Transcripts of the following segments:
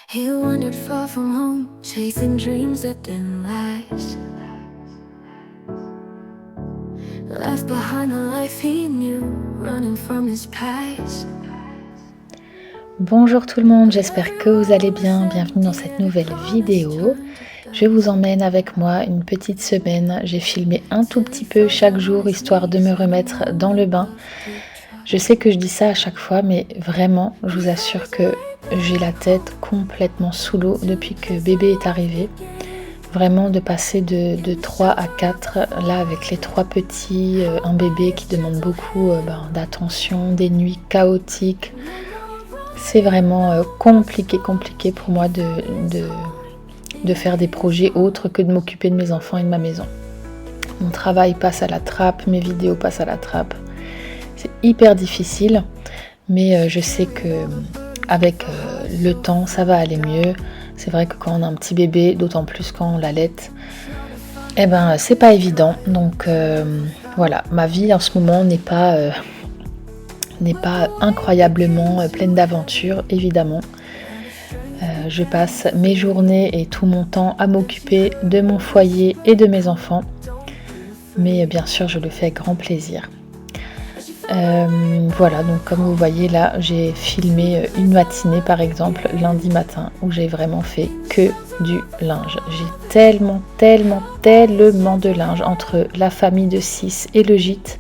He wandered far from home, chasing dreams that didn't last. Left behind a life he knew, running from his past. Bonjour tout le monde, j'espère que vous allez bien. Bienvenue dans cette nouvelle vidéo. Je vous emmène avec moi une petite semaine. J'ai filmé un tout petit peu chaque jour histoire de me remettre dans le bain. Je sais que je dis ça à chaque fois, mais vraiment, je vous assure que j'ai la tête complètement sous l'eau depuis que bébé est arrivé. Vraiment de passer de 3 à 4, là avec les 3 petits, un bébé qui demande beaucoup d'attention, des nuits chaotiques. C'est vraiment compliqué pour moi de faire des projets autres que de m'occuper de mes enfants et de ma maison. Mon travail passe à la trappe, mes vidéos passent à la trappe. C'est hyper difficile, mais je sais que avec le temps, ça va aller mieux. C'est vrai que quand on a un petit bébé, d'autant plus quand on l'allaite, c'est pas évident. Donc voilà, ma vie en ce moment n'est pas incroyablement pleine d'aventures, évidemment. Je passe mes journées et tout mon temps à m'occuper de mon foyer et de mes enfants. Mais bien sûr, je le fais avec grand plaisir. Voilà, donc comme vous voyez là, j'ai filmé une matinée par exemple, lundi matin, où j'ai vraiment fait que du linge. J'ai tellement de linge entre la famille de 6 et le gîte.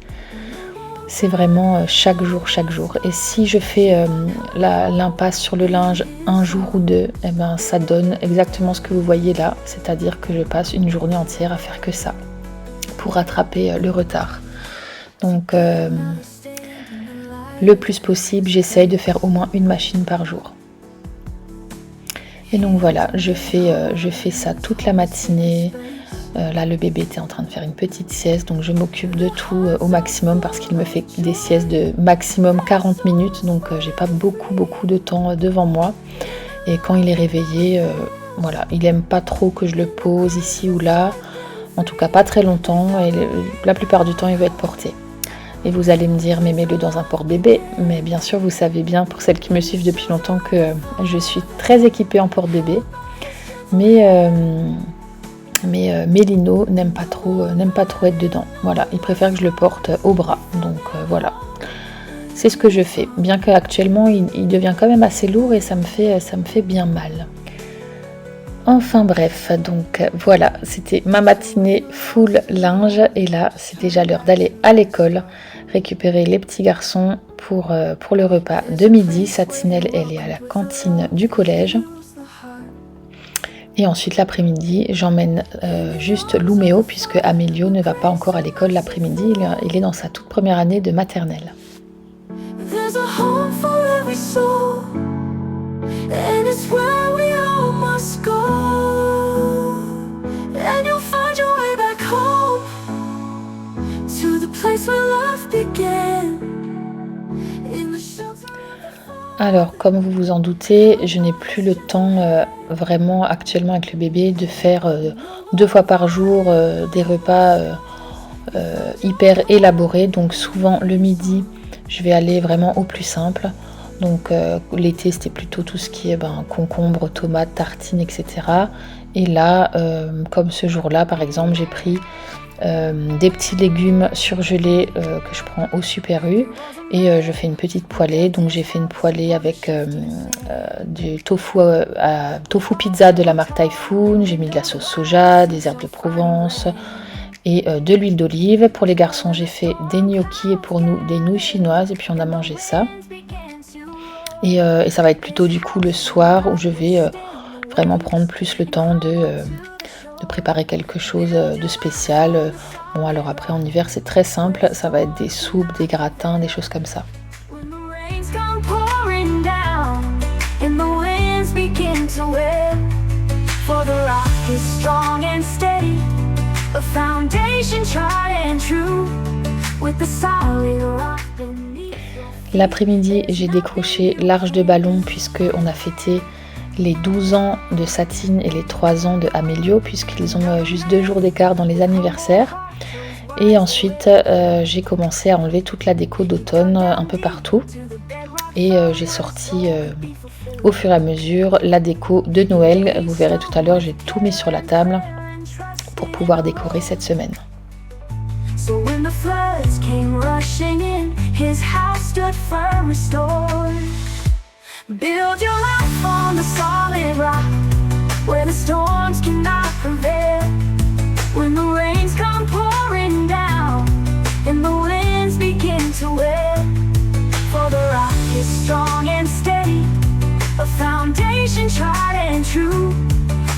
C'est vraiment chaque jour. Et si je fais l'impasse sur le linge un jour ou deux, ça donne exactement ce que vous voyez là. C'est-à-dire que je passe une journée entière à faire que ça, pour rattraper le retard. Donc le plus possible, j'essaye de faire au moins une machine par jour. Et donc voilà, je fais ça toute la matinée. Là, le bébé était en train de faire une petite sieste, donc je m'occupe de tout au maximum parce qu'il me fait des siestes de maximum 40 minutes, donc j'ai pas beaucoup de temps devant moi. Et quand il est réveillé, voilà, il aime pas trop que je le pose ici ou là, en tout cas pas très longtemps, et la plupart du temps il veut être porté. Et vous allez me dire, mais mets-le dans un porte-bébé. Mais bien sûr, vous savez bien, pour celles qui me suivent depuis longtemps, que je suis très équipée en porte-bébé. Mais Mélino n'aime pas trop être dedans. Voilà, il préfère que je le porte au bras. Donc voilà, c'est ce que je fais. Bien qu'actuellement, il devient quand même assez lourd et ça me fait bien mal. Enfin bref, donc voilà, c'était ma matinée full linge. Et là, c'est déjà l'heure d'aller à l'école, récupérer les petits garçons pour le repas de midi. Satinelle, elle est à la cantine du collège. Et ensuite, l'après-midi, j'emmène juste Louméo, puisque Amélio ne va pas encore à l'école l'après-midi. Il est dans sa toute première année de maternelle. There's a home for every soul, and it's where we all must go. And you'll find your way back home, to the place where love began. In the shelter. Alors, comme vous vous en doutez, je n'ai plus le temps vraiment actuellement avec le bébé de faire 2 fois par jour des repas hyper élaborés. Donc souvent le midi, je vais aller vraiment au plus simple. Donc l'été, c'était plutôt tout ce qui est concombre, tomates, tartines, etc. Et là, comme ce jour-là, par exemple, j'ai pris des petits légumes surgelés que je prends au Super U et je fais une petite poêlée. Donc j'ai fait une poêlée avec du tofu pizza de la marque Typhoon. J'ai mis de la sauce soja, des herbes de Provence et de l'huile d'olive. Pour les garçons, j'ai fait des gnocchis et pour nous des nouilles chinoises, et puis on a mangé ça. Et ça va être plutôt du coup le soir où je vais vraiment prendre plus le temps de préparer quelque chose de spécial. Bon, alors après en hiver c'est très simple, ça va être des soupes, des gratins, des choses comme ça. When the rains come pouring down, and the winds begin to whip, for the rock is strong and steady, a foundation tried and true, with the solid rock beneath. L'après-midi, j'ai décroché l'Arche de Ballon puisqu'on a fêté les 12 ans de Satine et les 3 ans de Amélio, puisqu'ils ont juste 2 jours d'écart dans les anniversaires. Et ensuite, j'ai commencé à enlever toute la déco d'automne un peu partout. Et j'ai sorti au fur et à mesure la déco de Noël. Vous verrez tout à l'heure, j'ai tout mis sur la table pour pouvoir décorer cette semaine. So when the floods came rushing in, his house stood firm, restored. Build your life on the solid rock, where the storms cannot prevail. When the rains come pouring down, and the winds begin to wail. For the rock is strong and steady, a foundation tried and true.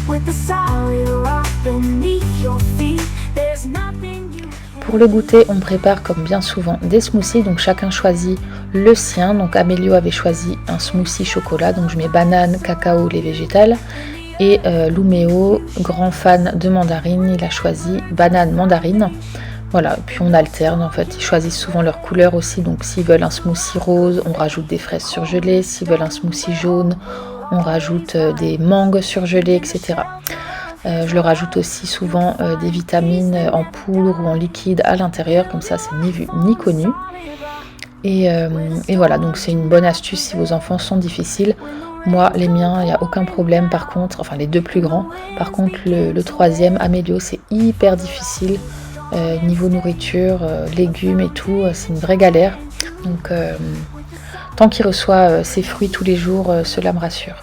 With the solid rock beneath your feet, there's nothing you. Pour le goûter, on prépare comme bien souvent des smoothies, donc chacun choisit le sien. Donc Amélio avait choisi un smoothie chocolat, donc je mets banane, cacao, lait végétal. Et Luméo, grand fan de mandarine, il a choisi banane, mandarine. Voilà, puis on alterne en fait, ils choisissent souvent leur couleur aussi, donc s'ils veulent un smoothie rose, on rajoute des fraises surgelées, s'ils veulent un smoothie jaune, on rajoute des mangues surgelées, etc. Je leur ajoute aussi souvent des vitamines en poudre ou en liquide à l'intérieur, comme ça c'est ni vu ni connu. Et voilà, donc c'est une bonne astuce si vos enfants sont difficiles. Moi, les miens, il n'y a aucun problème. Par contre, enfin les deux plus grands, par contre le troisième, Amélio, c'est hyper difficile. Niveau nourriture, légumes et tout, c'est une vraie galère. Donc tant qu'il reçoit ses fruits tous les jours, cela me rassure.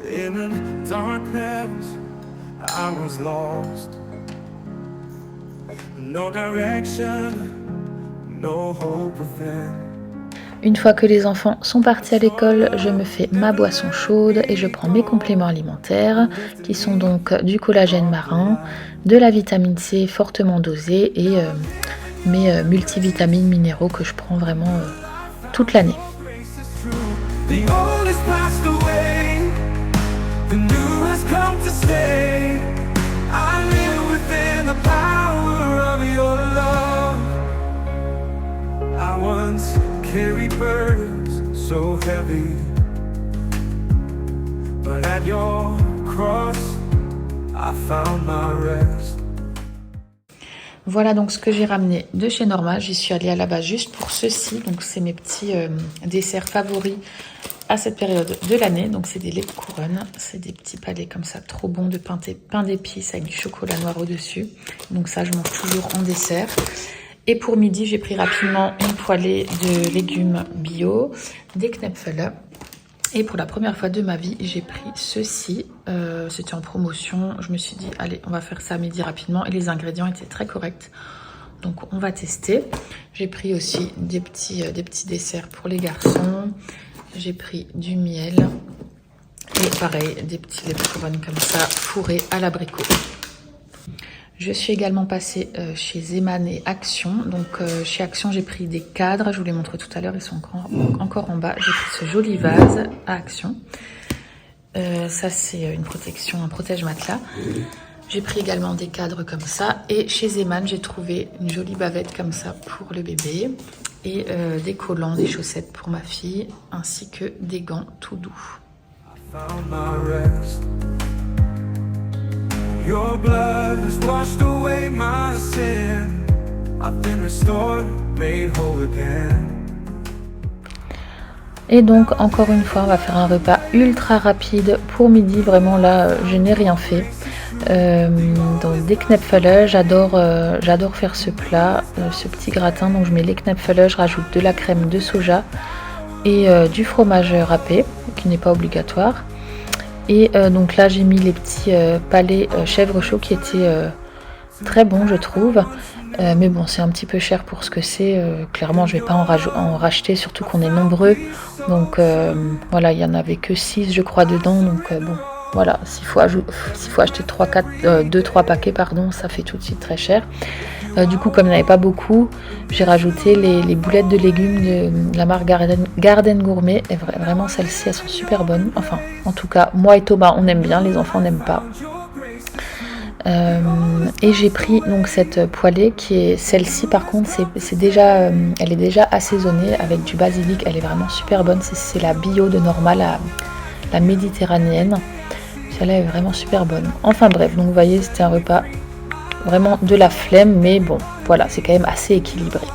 In a darkness, I was lost. No direction, no hope within. Une fois que les enfants sont partis à l'école, je me fais ma boisson chaude et je prends mes compléments alimentaires qui sont donc du collagène marin, de la vitamine C fortement dosée et mes multivitamines minéraux que je prends vraiment toute l'année. The old has passed away, the new has come to stay. I live within the power of your love. I once carried burdens so heavy, but at your cross I found my rest. Voilà donc ce que j'ai ramené de chez Norma. J'y suis allée à la base juste pour ceci. Donc c'est mes petits desserts favoris à cette période de l'année. Donc c'est des laits de couronne. C'est des petits palets comme ça, trop bons de pain d'épices avec du chocolat noir au-dessus. Donc ça, je mange toujours en dessert. Et pour midi, j'ai pris rapidement une poêlée de légumes bio, des Knäpfele. Et pour la première fois de ma vie, j'ai pris ceci. C'était en promotion. Je me suis dit, allez, on va faire ça à midi rapidement. Et les ingrédients étaient très corrects. Donc, on va tester. J'ai pris aussi des petits desserts pour les garçons. J'ai pris du miel. Et pareil, des petits laits de couronne comme ça, fourrés à l'abricot. Je suis également passée chez Zeman et Action. Donc chez Action, j'ai pris des cadres. Je vous les montre tout à l'heure, ils sont encore en bas. J'ai pris ce joli vase à Action. Ça, c'est une protection, un protège-matelas. J'ai pris également des cadres comme ça. Et chez Zeman, j'ai trouvé une jolie bavette comme ça pour le bébé. Et des collants, des chaussettes pour ma fille, ainsi que des gants tout doux. Found my rest. Your blood has washed away my sin. I've been restored, made whole again. Et donc encore une fois, on va faire un repas ultra rapide pour midi. Vraiment là, je n'ai rien fait. Donc des Knäpfele, j'adore faire ce plat, ce petit gratin. Donc je mets les Knäpfele, je rajoute de la crème de soja et du fromage râpé, qui n'est pas obligatoire. Et donc là j'ai mis les petits palets chèvre chaud qui étaient très bons, je trouve. Mais bon, c'est un petit peu cher pour ce que c'est. Clairement, je vais pas en racheter, surtout qu'on est nombreux. Donc voilà, il y en avait que 6 je crois dedans. Donc bon, voilà, s'il faut acheter 2-3 paquets, pardon, ça fait tout de suite très cher. Du coup, comme il n'y en avait pas beaucoup, j'ai rajouté les boulettes de légumes de la marque Garden Gourmet. Et vraiment, celles-ci, elles sont super bonnes. Enfin, en tout cas, moi et Thomas, on aime bien, les enfants n'aiment pas. Et j'ai pris donc cette poêlée qui est celle-ci, par contre, elle est déjà assaisonnée avec du basilic. Elle est vraiment super bonne. C'est la bio de Norma, la la méditerranéenne. Celle-là est vraiment super bonne. Enfin bref, donc vous voyez, c'était un repas vraiment de la flemme, mais bon, voilà, c'est quand même assez équilibré.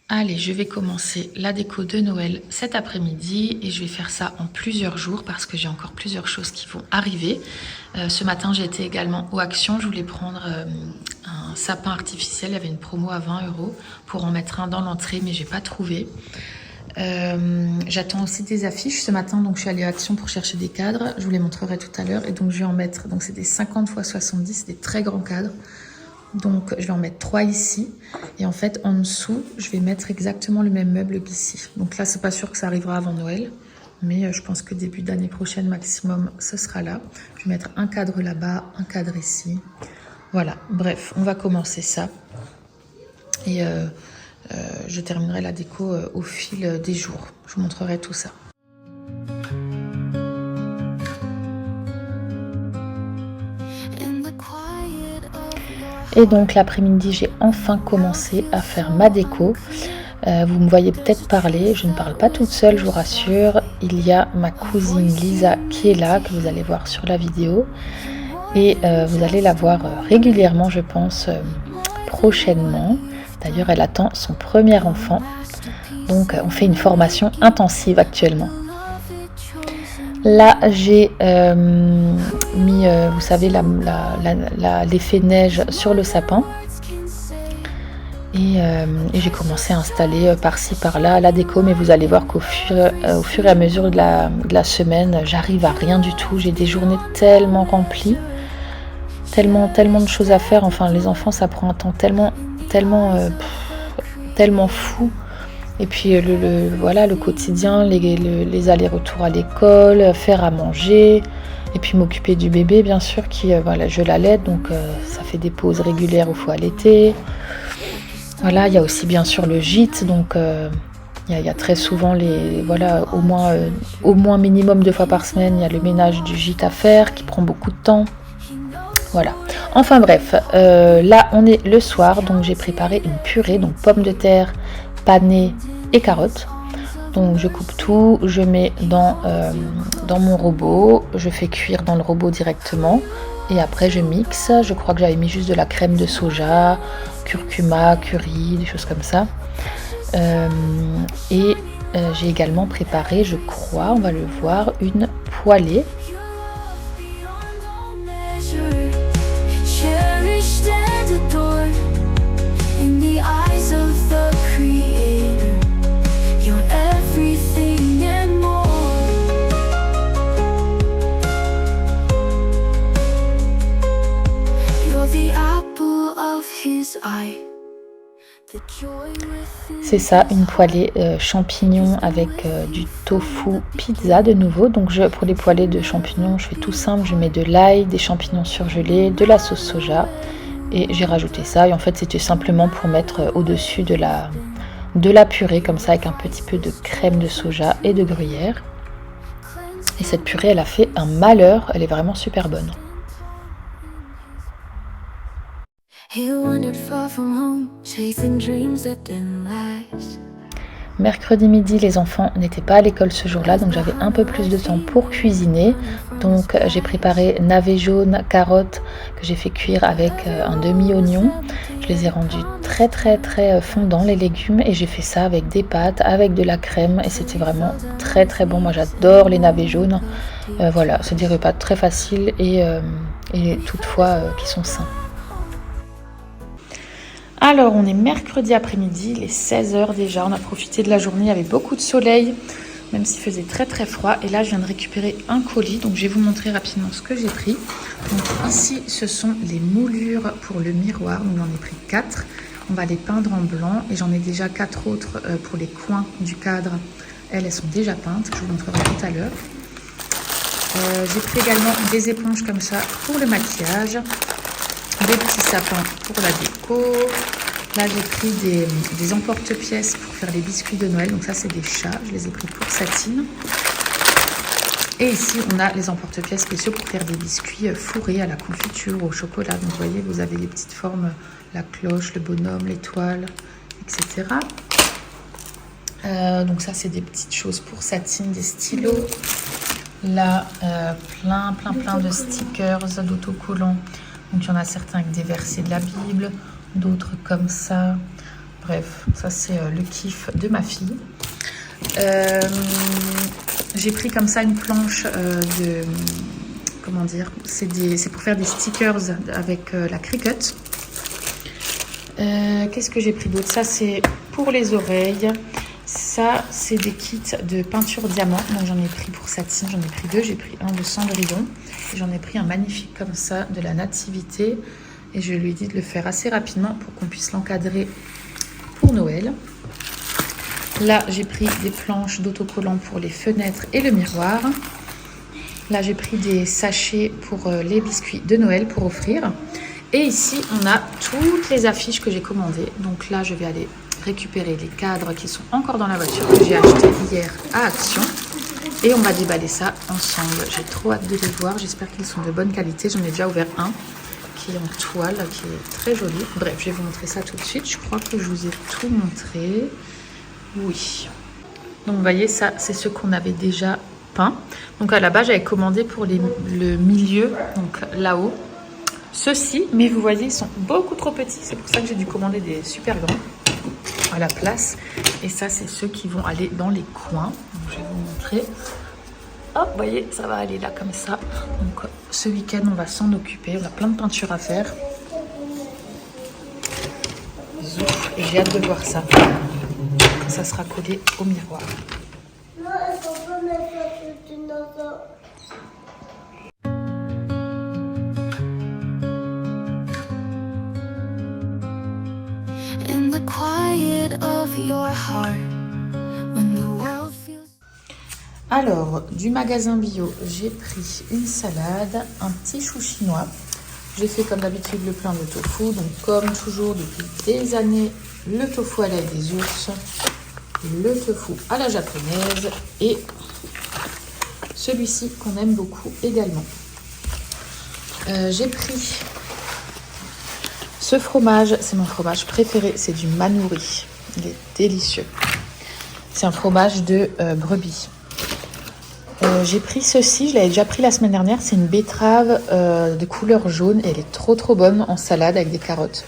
Allez, je vais commencer la déco de Noël cet après-midi et je vais faire ça en plusieurs jours parce que j'ai encore plusieurs choses qui vont arriver. Ce matin, j'ai été également au Action. Je voulais prendre un sapin artificiel. Il y avait une promo à 20 € pour en mettre un dans l'entrée, mais j'ai pas trouvé. J'attends aussi des affiches ce matin, donc je suis allée à Action pour chercher des cadres. Je vous les montrerai tout à l'heure et donc je vais en mettre. Donc c'est des 50 x 70, des très grands cadres. Donc je vais en mettre 3 ici et en fait en dessous je vais mettre exactement le même meuble qu'ici. Donc là c'est pas sûr que ça arrivera avant Noël, mais je pense que début d'année prochaine maximum ce sera là. Je vais mettre un cadre là-bas, un cadre ici. Voilà, bref, on va commencer ça et je terminerai la déco au fil des jours. Je vous montrerai tout ça. Et donc l'après-midi, j'ai enfin commencé à faire ma déco. Vous me voyez peut-être parler, je ne parle pas toute seule, je vous rassure. Il y a ma cousine Lisa qui est là, que vous allez voir sur la vidéo. Et vous allez la voir régulièrement, je pense, prochainement. D'ailleurs, elle attend son premier enfant. Donc on fait une formation intensive actuellement. Là, j'ai mis, vous savez, l'effet neige sur le sapin. Et j'ai commencé à installer par-ci, par-là la déco. Mais vous allez voir qu'au fur et à mesure de la semaine, j'arrive à rien du tout. J'ai des journées tellement remplies, tellement de choses à faire. Enfin, les enfants, ça prend un temps tellement fou. Et puis voilà, le quotidien, les allers-retours à l'école, faire à manger, et puis m'occuper du bébé bien sûr, qui voilà, je l'allaite, donc ça fait des pauses régulières où il faut allaiter. Voilà, il y a aussi bien sûr le gîte, donc il y a très souvent voilà, au moins minimum 2 fois par semaine, il y a le ménage du gîte à faire qui prend beaucoup de temps. Voilà. Enfin bref, là on est le soir, donc j'ai préparé une purée, donc pommes de terre, panais et carottes. Donc je coupe tout, je mets dans mon robot, je fais cuire dans le robot directement et après je mixe. Je crois que j'avais mis juste de la crème de soja, curcuma, curry, des choses comme ça. Et j'ai également préparé, je crois, on va le voir, une poêlée. C'est ça, une poêlée champignons avec du tofu pizza de nouveau. Donc pour les poêlées de champignons, je fais tout simple. Je mets de l'ail, des champignons surgelés, de la sauce soja et j'ai rajouté ça. Et en fait, c'était simplement pour mettre au-dessus de la purée comme ça avec un petit peu de crème de soja et de gruyère. Et cette purée, elle a fait un malheur. Elle est vraiment super bonne. Mercredi midi, les enfants n'étaient pas à l'école ce jour-là, donc j'avais un peu plus de temps pour cuisiner. Donc j'ai préparé navets jaunes, carottes que j'ai fait cuire avec un demi-oignon. Je les ai rendus très fondants, les légumes, et j'ai fait ça avec des pâtes, avec de la crème, et c'était vraiment très bon. Moi j'adore les navets jaunes. Voilà, c'est des repas très faciles et toutefois qui sont sains. Alors, on est mercredi après-midi, il est 16h déjà, on a profité de la journée, il y avait beaucoup de soleil, même s'il faisait très froid. Et là, je viens de récupérer un colis, donc je vais vous montrer rapidement ce que j'ai pris. Donc ici, ce sont les moulures pour le miroir, donc j'en ai pris 4. On va les peindre en blanc et j'en ai déjà 4 autres pour les coins du cadre. Elles sont déjà peintes, je vous montrerai tout à l'heure. J'ai pris également des éponges comme ça pour le maquillage. Des petits sapins pour la déco. Là, j'ai pris des emporte-pièces pour faire les biscuits de Noël. Donc ça, c'est des chats. Je les ai pris pour Satine. Et ici, on a les emporte-pièces spéciaux pour faire des biscuits fourrés à la confiture, au chocolat. Donc vous voyez, vous avez les petites formes la cloche, le bonhomme, l'étoile, etc. Donc ça, c'est des petites choses pour Satine, des stylos. Là, plein de stickers, d'autocollants. Donc il y en a certains avec des versets de la Bible, d'autres comme ça. Bref, ça c'est le kiff de ma fille. J'ai pris comme ça une planche de... Comment dire? C'est pour faire des stickers avec la Cricut. Qu'est-ce que j'ai pris d'autre? Ça c'est pour les oreilles. Ça, c'est des kits de peinture diamant. Donc, j'en ai pris pour Satine, j'en ai pris 2. J'ai pris un de Cendrillon. Et j'en ai pris un magnifique comme ça, de la Nativité. Et je lui ai dit de le faire assez rapidement pour qu'on puisse l'encadrer pour Noël. Là, j'ai pris des planches d'autocollants pour les fenêtres et le miroir. Là, j'ai pris des sachets pour les biscuits de Noël pour offrir. Et ici, on a toutes les affiches que j'ai commandées. Donc là, je vais aller récupérer les cadres qui sont encore dans la voiture que j'ai acheté hier à Action et on va déballer ça ensemble. J'ai trop hâte de les voir, j'espère qu'ils sont de bonne qualité. J'en ai déjà ouvert un qui est en toile, qui est très joli. Bref, je vais vous montrer ça tout de suite. Je crois que je vous ai tout montré. Oui. Donc vous voyez, ça c'est ce qu'on avait déjà peint. Donc à la base j'avais commandé pour le milieu, donc là-haut, ceux-ci, mais vous voyez ils sont beaucoup trop petits. C'est pour ça que j'ai dû commander des super grands à la place. Et ça, c'est ceux qui vont aller dans les coins. Donc, je vais vous montrer. Hop, vous voyez, ça va aller là comme ça. Donc, ce week-end, on va s'en occuper. On a plein de peinture à faire. Zouf, et j'ai hâte de voir ça. Quand ça sera collé au miroir. Non, elle peut pas mettre ce dinosaure. In the quiet of your heart, when the world feels... Alors, du magasin bio, j'ai pris une salade, un petit chou chinois. J'ai fait comme d'habitude le plein de tofu. Donc, comme toujours depuis des années, le tofu à l'ail des ours, le tofu à la japonaise et celui-ci qu'on aime beaucoup également. J'ai pris ce fromage, c'est mon fromage préféré, c'est du manouri. Il est délicieux. C'est un fromage de brebis. J'ai pris ceci, je l'avais déjà pris la semaine dernière. C'est une betterave de couleur jaune et elle est trop bonne en salade avec des carottes.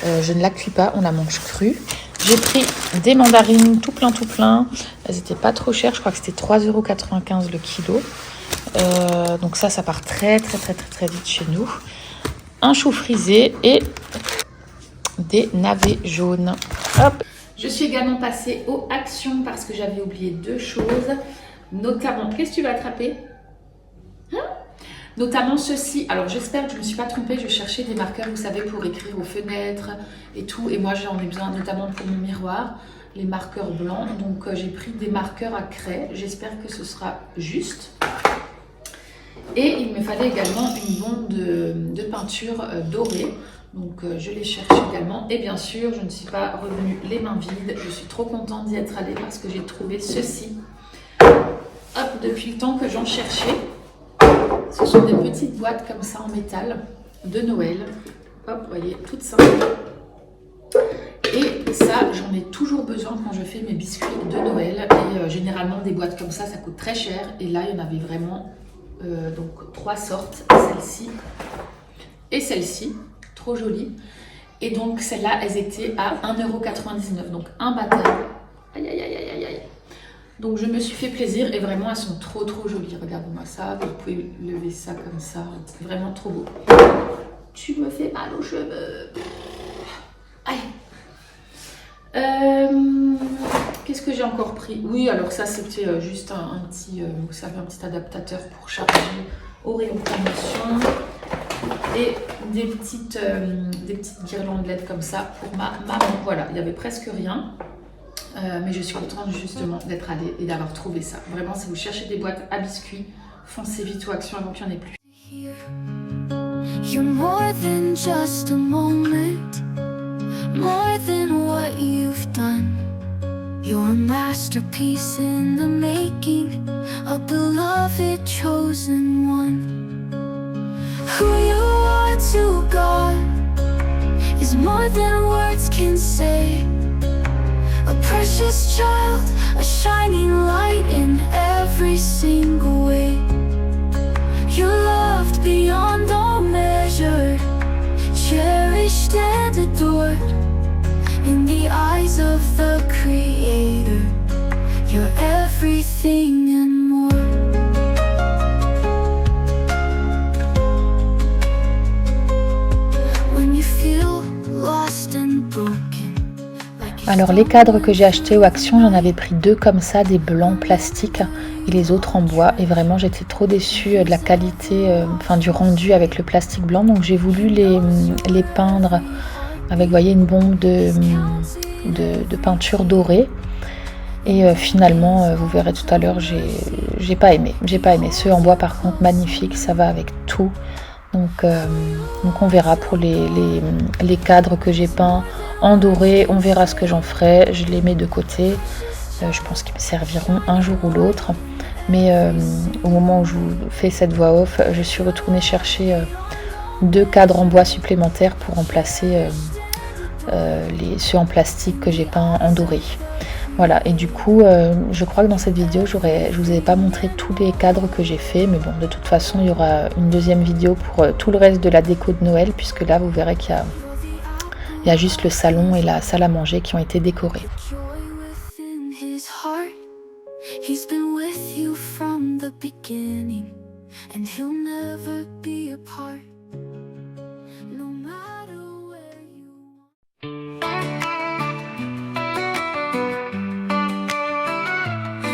Je ne la cuis pas, on la mange crue. J'ai pris des mandarines tout plein. Elles n'étaient pas trop chères, je crois que c'était 3,95 € le kilo. Donc ça part très vite chez nous. Un chou frisé et des navets jaunes. Hop. Je suis également passée aux actions parce que j'avais oublié 2 choses. Notamment, qu'est-ce que tu vas attraper? Notamment ceci. Alors j'espère que je ne me suis pas trompée. Je cherchais des marqueurs, vous savez, pour écrire aux fenêtres et tout. Et moi j'en ai besoin notamment pour mon miroir. Les marqueurs blancs. Donc j'ai pris des marqueurs à craie. J'espère que ce sera juste. Et il me fallait également une bombe de peinture dorée. Donc je les cherche également. Et bien sûr, je ne suis pas revenue les mains vides. Je suis trop contente d'y être allée parce que j'ai trouvé ceci. Hop, depuis le temps que j'en cherchais. Ce sont des petites boîtes comme ça en métal de Noël. Hop, vous voyez, toutes simples. Et ça, j'en ai toujours besoin quand je fais mes biscuits de Noël. Et généralement, des boîtes comme ça coûte très cher. Et là, il y en avait vraiment donc 3 sortes. Celle-ci et celle-ci. Trop jolies. Et donc, celles-là, elles étaient à 1,99 €. Donc, imbattable. Aïe, aïe, aïe, aïe, aïe. Donc, je me suis fait plaisir et vraiment, elles sont trop jolies. Regardez-moi ça. Vous pouvez lever ça comme ça. C'est vraiment trop beau. Tu me fais mal aux cheveux. Aïe. Qu'est-ce que j'ai encore pris? Oui, alors ça, c'était juste un petit, vous savez, un petit adaptateur pour charger au rayon promotion. Et des petites guirlandes LED comme ça pour ma maman. Voilà, il n'y avait presque rien. Mais je suis contente justement d'être allée et d'avoir trouvé ça. Vraiment, si vous cherchez des boîtes à biscuits, foncez vite aux actions avant qu'il n'y en ait plus. You're more than just a moment, more than what you've done. You're a masterpiece in the making, a beloved chosen one. Who you are to God is more more than words can say. A precious child, a shining light in every single way. You're loved beyond all measure, cherished and adored. In the eyes of the Creator, you're everything and more. When you feel lost and broken. Alors les cadres que j'ai achetés au Action, j'en avais pris 2 comme ça, des blancs plastiques et les autres en bois. Et vraiment j'étais trop déçue de la qualité, du rendu avec le plastique blanc. Donc j'ai voulu les peindre avec, vous voyez, une bombe de peinture dorée. Et finalement, vous verrez tout à l'heure, j'ai pas aimé. Ceux en bois par contre, magnifiques, ça va avec tout. Donc on verra pour les cadres que j'ai peints en doré, on verra ce que j'en ferai. Je les mets de côté, je pense qu'ils me serviront un jour ou l'autre. Mais au moment où je vous fais cette voix off, je suis retournée chercher 2 cadres en bois supplémentaires pour remplacer ceux en plastique que j'ai peints en doré. Voilà, et du coup, je crois que dans cette vidéo, je vous ai pas montré tous les cadres que j'ai fait, mais bon, de toute façon, il y aura une deuxième vidéo pour tout le reste de la déco de Noël, puisque là, vous verrez qu'il y a juste le salon et la salle à manger qui ont été décorés.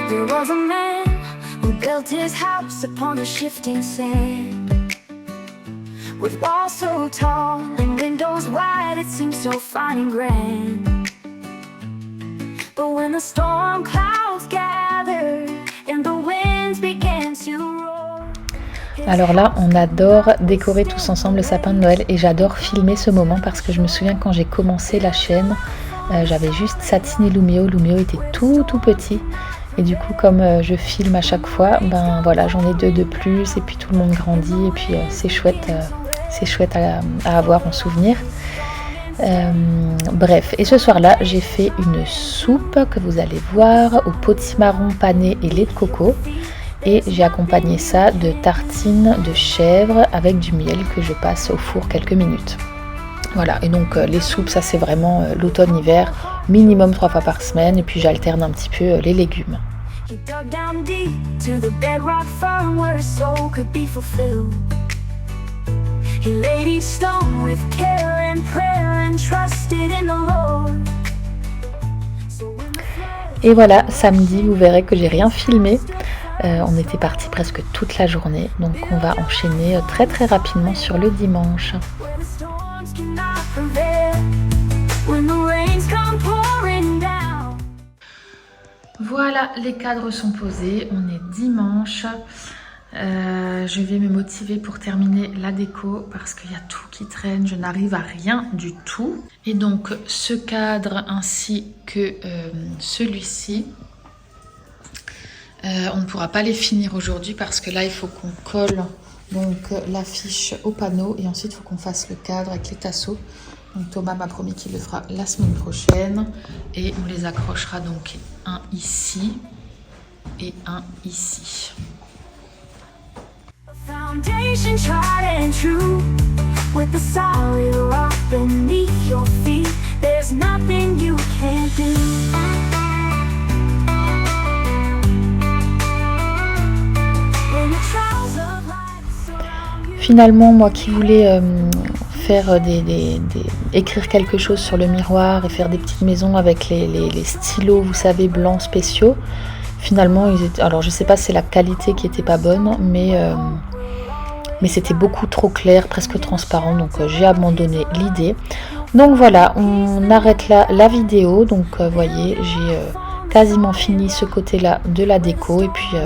There was a man who built his house upon the shifting sand. With walls so tall and windows wide, it seemed so fine and grand. But when the storm clouds gathered and the winds began to roar. Alors là, on adore décorer tous ensemble le sapin de Noël et j'adore filmer ce moment parce que je me souviens quand j'ai commencé la chaîne, j'avais juste Satine et Lumio. Lumio était tout petit. Et du coup, comme je filme à chaque fois, ben voilà, j'en ai 2 de plus et puis tout le monde grandit et puis c'est chouette à avoir en souvenir. Bref, et ce soir-là, j'ai fait une soupe que vous allez voir au potimarron pané et lait de coco. Et j'ai accompagné ça de tartines de chèvre avec du miel que je passe au four quelques minutes. Voilà, et donc les soupes, ça c'est vraiment l'automne-hiver, minimum 3 fois par semaine, et puis j'alterne un petit peu les légumes. Et voilà, samedi, vous verrez que j'ai rien filmé. On était parti presque toute la journée, donc on va enchaîner très rapidement sur le dimanche. Voilà, les cadres sont posés, on est dimanche. Je vais me motiver pour terminer la déco parce qu'il y a tout qui traîne, je n'arrive à rien du tout. Et donc ce cadre ainsi que celui-ci, on ne pourra pas les finir aujourd'hui parce que là il faut qu'on colle donc l'affiche au panneau et ensuite il faut qu'on fasse le cadre avec les tasseaux. Donc Thomas m'a promis qu'il le fera la semaine prochaine et on les accrochera donc un ici et un ici. Foundation tried and true with the solid rock beneath your feet. There's nothing you can't do. Finalement, moi qui voulais faire écrire quelque chose sur le miroir et faire des petites maisons avec les stylos, vous savez, blancs spéciaux, finalement, alors je sais pas si c'est la qualité qui était pas bonne, mais c'était beaucoup trop clair, presque transparent, donc j'ai abandonné l'idée. Donc voilà, on arrête là la vidéo, donc voyez, j'ai quasiment fini ce côté-là de la déco, et puis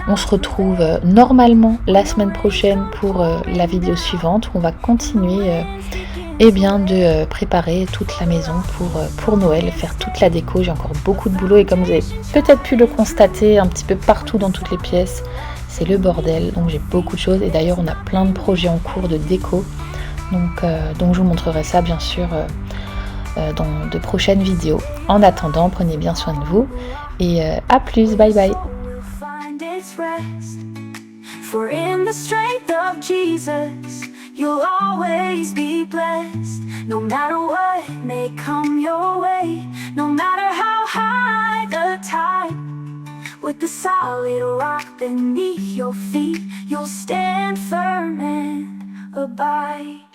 on se retrouve normalement la semaine prochaine pour la vidéo suivante, où on va continuer de préparer toute la maison pour Noël, faire toute la déco. J'ai encore beaucoup de boulot et comme vous avez peut-être pu le constater un petit peu partout dans toutes les pièces, c'est le bordel, donc j'ai beaucoup de choses et d'ailleurs on a plein de projets en cours de déco, donc je vous montrerai ça bien sûr dans de prochaines vidéos. En attendant, prenez bien soin de vous et à plus, bye bye. Find its rest. For in the strength of Jesus, you'll always be blessed. No matter what may come your way, no matter how high the tide, with the solid rock beneath your feet, you'll stand firm and abide.